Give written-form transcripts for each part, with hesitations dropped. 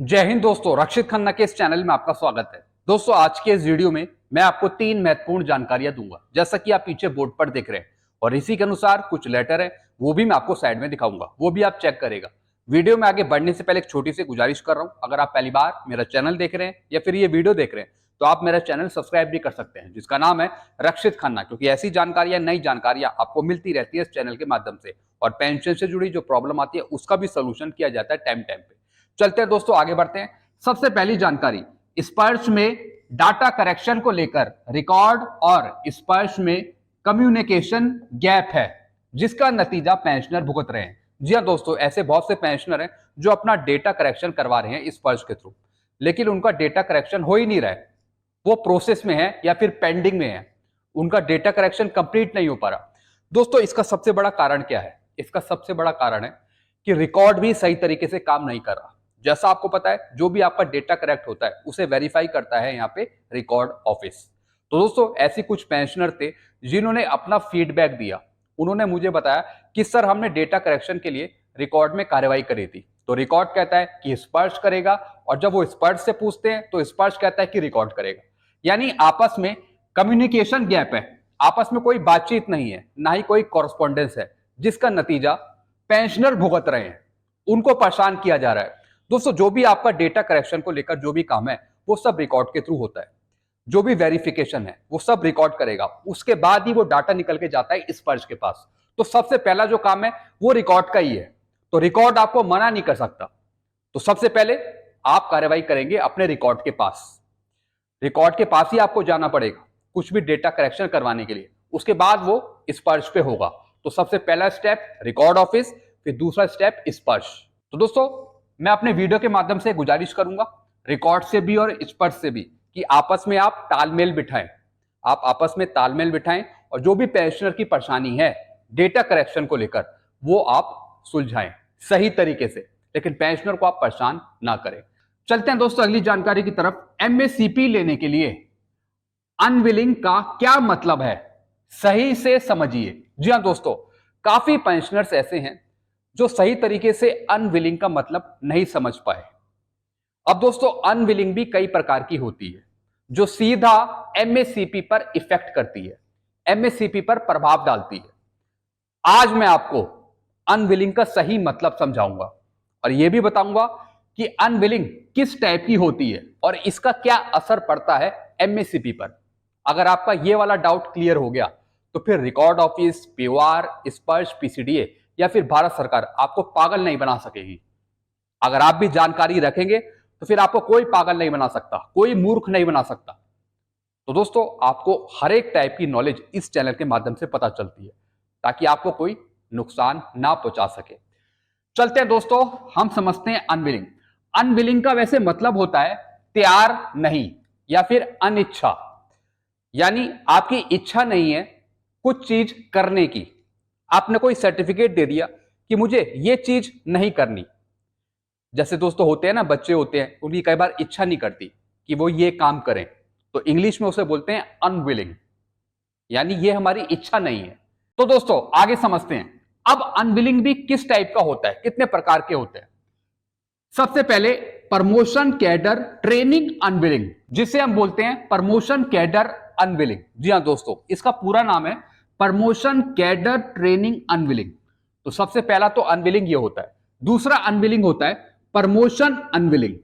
जय हिंद दोस्तों, रक्षित खन्ना के इस चैनल में आपका स्वागत है। दोस्तों, आज के इस वीडियो में मैं आपको 3 महत्वपूर्ण जानकारियां दूंगा, जैसा कि आप पीछे बोर्ड पर देख रहे हैं। और इसी के अनुसार कुछ लेटर है, वो भी मैं आपको साइड में दिखाऊंगा, वो भी आप चेक करेगा। वीडियो में आगे बढ़ने से पहले एक छोटी सी गुजारिश कर रहा हूं, अगर आप पहली बार मेरा चैनल देख रहे हैं या फिर ये वीडियो देख रहे हैं तो आप मेरा चैनल सब्सक्राइब भी कर सकते हैं, जिसका नाम है रक्षित खन्ना, क्योंकि ऐसी जानकारियां, नई जानकारियां आपको मिलती रहती है इस चैनल के माध्यम से। और पेंशन से जुड़ी जो प्रॉब्लम आती है उसका भी सोल्यूशन किया जाता है टाइम टाइम पे। चलते हैं दोस्तों, आगे बढ़ते हैं। सबसे पहली जानकारी, स्पर्श में डाटा करेक्शन को लेकर रिकॉर्ड और स्पर्श में कम्युनिकेशन गैप है, जिसका नतीजा पेंशनर भुगत रहे हैं। जी हाँ दोस्तों, ऐसे बहुत से पेंशनर हैं जो अपना डेटा करेक्शन करवा रहे हैं स्पर्श के थ्रू, लेकिन उनका डेटा करेक्शन हो ही नहीं रहा है। वो प्रोसेस में है या फिर पेंडिंग में है, उनका डेटा करेक्शन कंप्लीट नहीं हो पा रहा। दोस्तों, इसका सबसे बड़ा कारण क्या है? इसका सबसे बड़ा कारण है कि रिकॉर्ड भी सही तरीके से काम नहीं कर रहा। जैसा आपको पता है, जो भी आपका डेटा करेक्ट होता है उसे वेरीफाई करता है यहाँ पे रिकॉर्ड ऑफिस। तो दोस्तों, ऐसी कुछ पेंशनर थे जिन्होंने अपना फीडबैक दिया। उन्होंने मुझे बताया कि सर, हमने डेटा करेक्शन के लिए रिकॉर्ड में कार्रवाई करी थी, तो रिकॉर्ड कहता है कि स्पर्श करेगा, और जब वो स्पर्श से पूछते हैं तो स्पर्श कहता है कि रिकॉर्ड करेगा। यानी आपस में कम्युनिकेशन गैप है, आपस में कोई बातचीत नहीं है, ना ही कोई कॉरस्पॉन्डेंस है, जिसका नतीजा पेंशनर भुगत रहे हैं, उनको परेशान किया जा रहा है। दोस्तों, जो भी आपका डेटा करेक्शन को लेकर जो भी काम है वो सब रिकॉर्ड के थ्रू होता है। जो भी वेरिफिकेशन है वो सब रिकॉर्ड करेगा, उसके बाद ही वो डाटा निकल के जाता है स्पर्श के पास। तो सबसे पहला जो काम है वो रिकॉर्ड का ही है, तो रिकॉर्ड आपको मना नहीं कर सकता। तो सबसे पहले आप कार्रवाई करेंगे अपने रिकॉर्ड के पास। रिकॉर्ड के पास ही आपको जाना पड़ेगा कुछ भी डेटा करेक्शन करवाने के लिए, उसके बाद वो स्पर्श पे होगा। तो सबसे पहला स्टेप रिकॉर्ड ऑफिस, फिर दूसरा स्टेप स्पर्श। तो दोस्तों, मैं अपने वीडियो के माध्यम से गुजारिश करूंगा रिकॉर्ड से भी और स्पर्श से भी कि आपस में आप तालमेल बिठाएं। आप आपस में तालमेल बिठाएं और जो भी पेंशनर की परेशानी है डेटा करेक्शन को लेकर वो आप सुलझाएं सही तरीके से, लेकिन पेंशनर को आप परेशान ना करें। चलते हैं दोस्तों अगली जानकारी की तरफ। एमएससीपी लेने के लिए अनविलिंग का क्या मतलब है, सही से समझिए। जी हां दोस्तों, काफी पेंशनर्स ऐसे हैं जो सही तरीके से अनविलिंग का मतलब नहीं समझ पाए। अब दोस्तों, अनविलिंग भी कई प्रकार की होती है जो सीधा एमएससीपी पर इफेक्ट करती है, एमएससीपी पर प्रभाव डालती है। आज मैं आपको अनविलिंग का सही मतलब समझाऊंगा और यह भी बताऊंगा कि अनविलिंग किस टाइप की होती है और इसका क्या असर पड़ता है एमएससीपी पर। अगर आपका यह वाला डाउट क्लियर हो गया तो फिर रिकॉर्ड ऑफिस, पीओआर, स्पर्श, पीसीडीए या फिर भारत सरकार आपको पागल नहीं बना सकेगी। अगर आप भी जानकारी रखेंगे तो फिर आपको कोई पागल नहीं बना सकता, कोई मूर्ख नहीं बना सकता। तो दोस्तों, आपको हर एक टाइप की नॉलेज इस चैनल के माध्यम से पता चलती है, ताकि आपको कोई नुकसान ना पहुंचा सके। चलते हैं दोस्तों, हम समझते हैं अनविलिंग। अनविलिंग का वैसे मतलब होता है तैयार नहीं या फिर अनिच्छा, यानी आपकी इच्छा नहीं है कुछ चीज करने की। आपने कोई सर्टिफिकेट दे दिया कि मुझे ये चीज नहीं करनी। जैसे दोस्तों होते हैं ना, बच्चे होते हैं, उनकी कई बार इच्छा नहीं करती कि वो ये काम करें, तो इंग्लिश में उसे बोलते हैं अनविलिंग, यानी ये हमारी इच्छा नहीं है। तो दोस्तों आगे समझते हैं, अब अनविलिंग भी किस टाइप का होता है, कितने प्रकार के होते हैं। सबसे पहले प्रमोशन कैडर ट्रेनिंग अनविलिंग, जिसे हम बोलते हैं प्रमोशन कैडर अनविलिंग। जी हां दोस्तों, इसका पूरा नाम है प्रमोशन कैडर ट्रेनिंग अनविलिंग। तो सबसे पहला तो अनविलिंग ये होता है। दूसरा अनविलिंग होता है प्रमोशन अनविलिंग।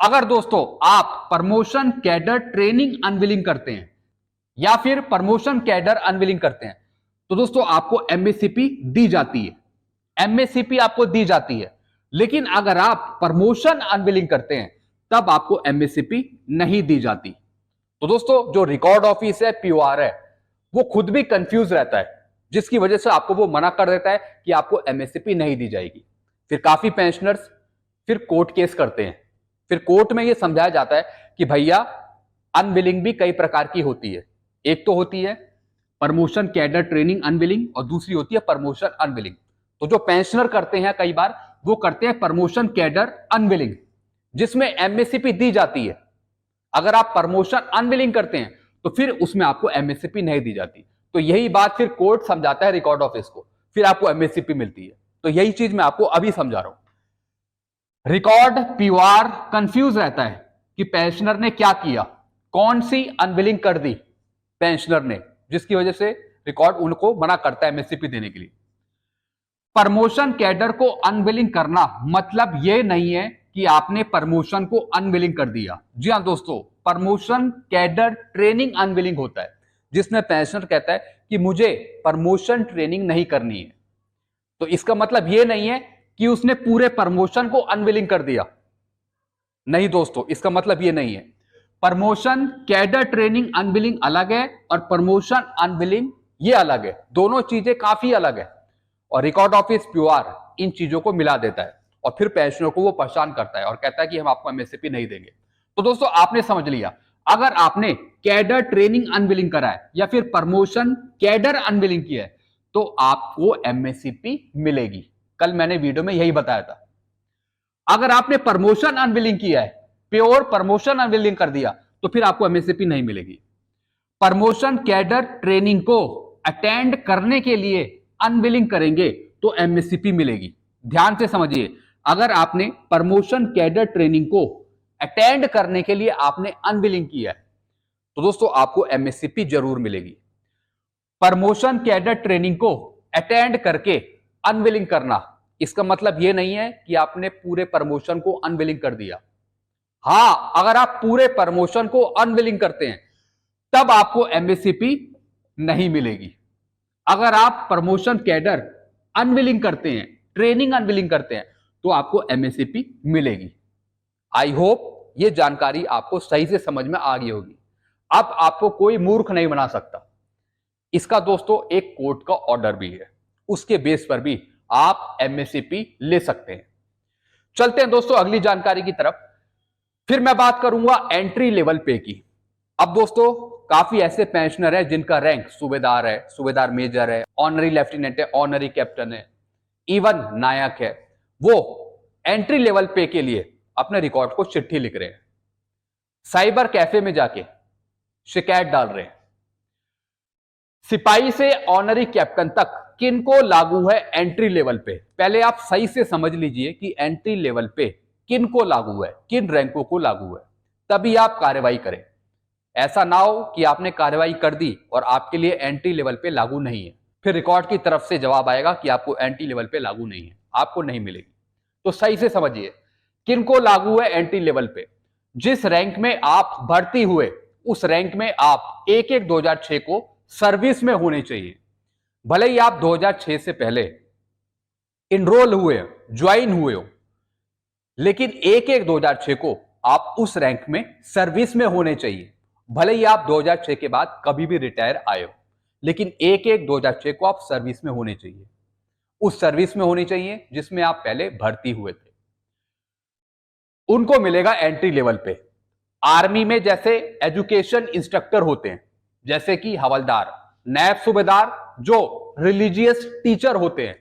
अगर दोस्तों आप प्रमोशन कैडर ट्रेनिंग अनविलिंग करते हैं या फिर प्रमोशन कैडर अनविलिंग करते हैं तो दोस्तों आपको एमएससीपी दी जाती है, एमएससीपी आपको दी जाती है। लेकिन अगर आप प्रमोशन अनविलिंग करते हैं तब आपको एमएससीपी नहीं दी जाती। तो दोस्तों, जो रिकॉर्ड ऑफिस है, पीओआर है, वो खुद भी कंफ्यूज रहता है, जिसकी वजह से आपको वो मना कर देता है कि आपको एमएससीपी नहीं दी जाएगी। फिर काफी पेंशनर्स फिर कोर्ट केस करते हैं। फिर कोर्ट में ये समझाया जाता है कि भैया अनविलिंग भी कई प्रकार की होती है। एक तो होती है प्रमोशन कैडर ट्रेनिंग अनविलिंग और दूसरी होती है प्रमोशन अनविलिंग। तो जो पेंशनर करते हैं कई बार वो करते हैं प्रमोशन कैडर अनविलिंग, जिसमें एमएससीपी दी जाती है। अगर आप प्रमोशन अनविलिंग करते हैं तो फिर उसमें आपको एमएससीपी नहीं दी जाती। तो यही बात फिर कोर्ट समझाता है रिकॉर्ड ऑफिस को, फिर आपको एमएससीपी मिलती है। तो यही चीज मैं आपको अभी समझा रहा हूं। रिकॉर्ड पीओआर कंफ्यूज रहता है कि पेंशनर ने क्या किया, कौन सी अनविलिंग कर दी पेंशनर ने, जिसकी वजह से रिकॉर्ड उनको मना करता है एमएससीपी देने के लिए। प्रमोशन कैडर को अनविलिंग करना मतलब यह नहीं है कि आपने प्रमोशन को अनविलिंग कर दिया। जी हां दोस्तों, प्रमोशन कैडर ट्रेनिंग अनविलिंग होता है, जिसमें पेंशनर कहता है कि मुझे प्रमोशन ट्रेनिंग नहीं करनी है। तो इसका मतलब यह नहीं है कि उसने पूरे प्रमोशन को अनविलिंग कर दिया। नहीं दोस्तों, इसका मतलब यह नहीं है। प्रमोशन कैडर ट्रेनिंग अनविलिंग अलग है और प्रमोशन अनविलिंग ये अलग है। दोनों चीजें काफी अलग है और रिकॉर्ड ऑफिस पीओआर इन चीजों को मिला देता है और फिर पेंशनर को वो परेशान करता है और कहता है कि हम आपको एमएसपी नहीं देंगे। तो दोस्तों आपने समझ लिया, अगर आपने कैडर ट्रेनिंग अनविलिंग करा है या फिर प्रमोशन कैडर अनविलिंग किया है तो आपको एमएसपी मिलेगी। कल मैंने वीडियो में यही बताया था। अगर आपने प्रमोशन अनविलिंग किया है, प्योर प्रमोशन अनविलिंग कर दिया, तो फिर आपको एमएसपी नहीं मिलेगी। प्रमोशन कैडर ट्रेनिंग को अटेंड करने के लिए अनविलिंग करेंगे तो एमएससीपी मिलेगी। ध्यान से समझिए, अगर आपने प्रमोशन कैडर ट्रेनिंग को अटेंड करने के लिए आपने अनविलिंग किया है तो दोस्तों आपको एमएससीपी जरूर मिलेगी। प्रमोशन कैडर ट्रेनिंग को अटेंड करके अनविलिंग करना, इसका मतलब यह नहीं है कि आपने पूरे प्रमोशन को अनविलिंग कर दिया। हां, अगर आप पूरे प्रमोशन को अनविलिंग करते हैं तब आपको एमएससीपी नहीं मिलेगी। अगर आप प्रमोशन कैडर अनविलिंग करते हैं, ट्रेनिंग अनविलिंग करते हैं, तो आपको एमएससीपी मिलेगी। आई होप ये जानकारी आपको सही से समझ में आ गई होगी। अब आपको कोई मूर्ख नहीं बना सकता। इसका दोस्तों एक कोर्ट का ऑर्डर भी है, उसके बेस पर भी आप एमएससीपी ले सकते हैं। चलते हैं दोस्तों अगली जानकारी की तरफ। फिर मैं बात करूंगा एंट्री लेवल पे की। अब दोस्तों काफी ऐसे पेंशनर हैं जिनका रैंक सूबेदार है, सूबेदार मेजर है, ऑनरी लेफ्टिनेंट है, ऑनरी कैप्टन है, इवन नायक है। वो एंट्री लेवल पे के लिए अपने रिकॉर्ड को चिट्ठी लिख रहे हैं, साइबर कैफे में जाके शिकायत डाल रहे हैं। सिपाही से ऑनरी कैप्टन तक किनको लागू है एंट्री लेवल पे? पहले आप सही से समझ लीजिए कि एंट्री लेवल पे किनको लागू है, किन रैंकों को लागू है, तभी आप कार्रवाई करें। ऐसा ना हो कि आपने कार्रवाई कर दी और आपके लिए एंट्री लेवल पे लागू नहीं है, फिर रिकॉर्ड की तरफ से जवाब आएगा कि आपको एंट्री लेवल पे लागू नहीं है, आपको नहीं मिलेगी। तो सही से समझिए किनको लागू है एंट्री लेवल पे। जिस रैंक में आप भर्ती हुए उस रैंक में आप 1/1/2006 को सर्विस में होने चाहिए। भले ही आप 2006 से पहले इनरोल हुए, ज्वाइन हुए हो, लेकिन 1/1/2006 को आप उस रैंक में सर्विस में होने चाहिए। भले ही आप 2006 के बाद कभी भी रिटायर आए हो, लेकिन 1/1/2006 को आप सर्विस में होने चाहिए। उस सर्विस में होनी चाहिए जिसमें आप पहले भर्ती हुए थे। उनको मिलेगा एंट्री लेवल पे। आर्मी में जैसे एजुकेशन इंस्ट्रक्टर होते हैं, जैसे कि हवलदार, नायब सूबेदार जो रिलीजियस टीचर होते हैं,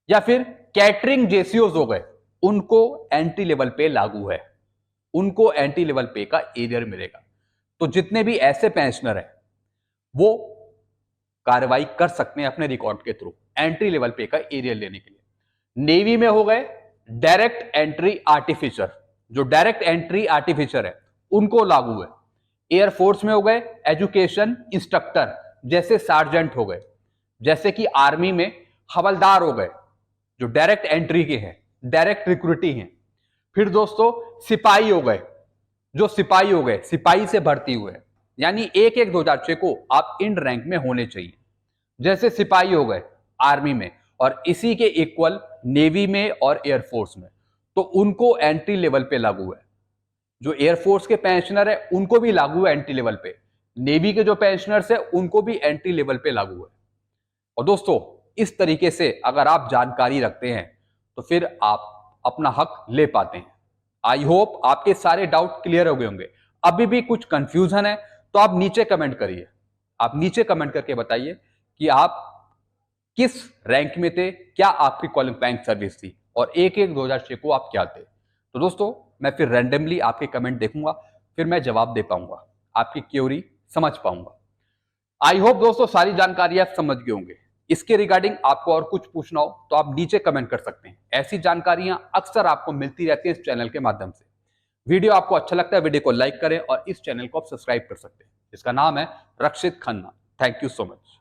या फिर कैटरिंग जेसीओज हो गए, उनको एंट्री लेवल पे लागू है। उनको एंट्री लेवल पे का एरियर मिलेगा। तो जितने भी ऐसे पेंशनर हैं वो कार्रवाई कर सकते हैं अपने रिकॉर्ड के थ्रू एंट्री लेवल पे का एरियर लेने के लिए। नेवी में हो गए डायरेक्ट एंट्री आर्टिफिशियर, जो डायरेक्ट एंट्री आर्टिफिशियर है उनको लागू है। एयरफोर्स में हो गए एजुकेशन इंस्ट्रक्टर, जैसे सार्जेंट हो गए। जैसे कि आर्मी में हवलदार हो गए जो डायरेक्ट एंट्री के हैं, डायरेक्ट रिक्रूटी हैं। फिर दोस्तों सिपाही हो गए, जो सिपाही हो गए, सिपाही से भर्ती हुए, यानी 1/1/2006 को आप इन रैंक में होने चाहिए। जैसे सिपाही हो गए आर्मी में और इसी के इक्वल नेवी में और एयरफोर्स में, तो उनको एंट्री लेवल पे लागू है। जो एयरफोर्स के पेंशनर है उनको भी लागू है एंट्री लेवल पे। नेवी के जो पेंशनर्स है उनको भी एंट्री लेवल पे लागू है। और दोस्तों इस तरीके से अगर आप जानकारी रखते हैं तो फिर आप अपना हक ले पाते हैं। आई होप आपके सारे डाउट क्लियर हो गए होंगे। अभी भी कुछ कंफ्यूजन है तो आप नीचे कमेंट करिए। आप नीचे कमेंट करके बताइए कि आप किस रैंक में थे, क्या आपकी क्वालिफाइंग सर्विस थी और 1/1/2006 को आप क्या थे। तो दोस्तों मैं फिर रैंडमली आपके कमेंट देखूंगा, फिर मैं जवाब दे पाऊंगा, आपकी क्वेरी समझ पाऊंगा। आई होप दोस्तों सारी जानकारी आप समझ गए होंगे। इसके रिगार्डिंग आपको और कुछ पूछना हो तो आप नीचे कमेंट कर सकते हैं। ऐसी जानकारियां अक्सर आपको मिलती रहती है इस चैनल के माध्यम से। वीडियो आपको अच्छा लगता है, वीडियो को लाइक करें और इस चैनल को आप सब्सक्राइब कर सकते हैं, जिसका नाम है Rakshit Khanna. Thank you so much.